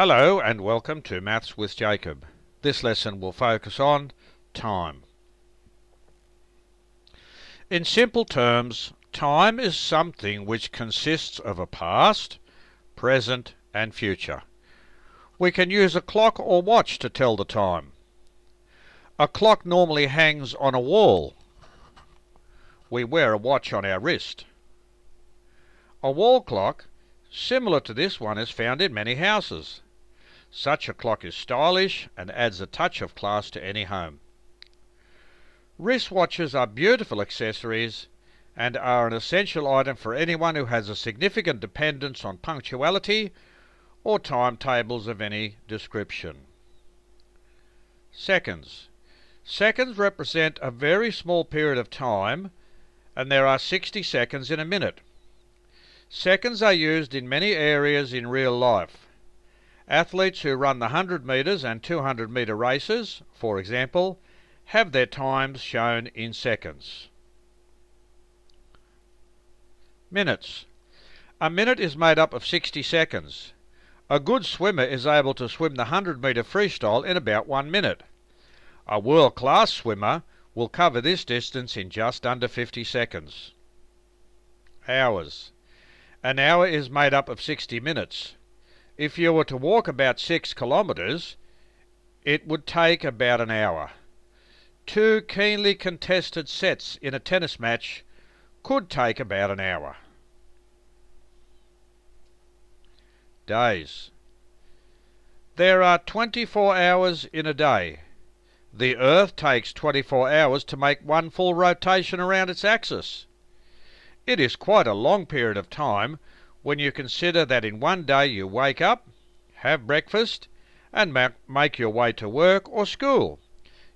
Hello and welcome to Maths with Jacob. This lesson will focus on time. In simple terms, time is something which consists of a past, present and future. We can use a clock or watch to tell the time. A clock normally hangs on a wall. We wear a watch on our wrist. A wall clock, similar to this one, is found in many houses. Such a clock is stylish and adds a touch of class to any home. Wristwatches are beautiful accessories and are an essential item for anyone who has a significant dependence on punctuality or timetables of any description. Seconds. Seconds represent a very small period of time, and there are 60 seconds in a minute. Seconds are used in many areas in real life. Athletes who run the 100 metres and 200 metre races, for example, have their times shown in seconds. Minutes. A minute is made up of 60 seconds. A good swimmer is able to swim the 100 metre freestyle in about 1 minute. A world-class swimmer will cover this distance in just under 50 seconds. Hours. An hour is made up of 60 minutes. If you were to walk about 6 kilometres, it would take about an hour. 2 keenly contested sets in a tennis match could take about an hour. Days. There are 24 hours in a day. The Earth takes 24 hours to make one full rotation around its axis. It is quite a long period of time when you consider that in one day you wake up, have breakfast, and make your way to work or school.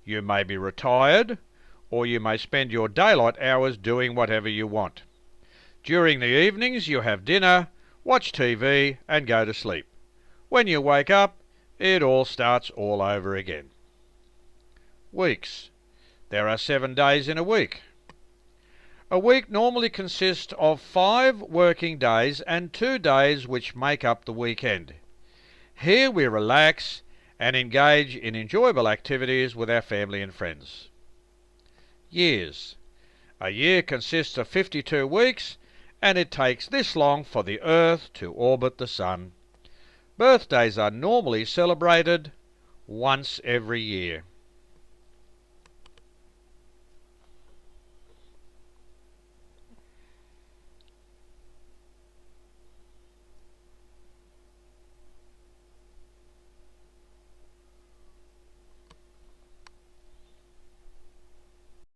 You may be retired, or you may spend your daylight hours doing whatever you want. During the evenings you have dinner, watch TV, and go to sleep. When you wake up, it all starts all over again. Weeks. There are 7 days in a week. A week normally consists of 5 working days and 2 days which make up the weekend. Here we relax and engage in enjoyable activities with our family and friends. Years. A year consists of 52 weeks, and it takes this long for the Earth to orbit the Sun. Birthdays are normally celebrated once every year.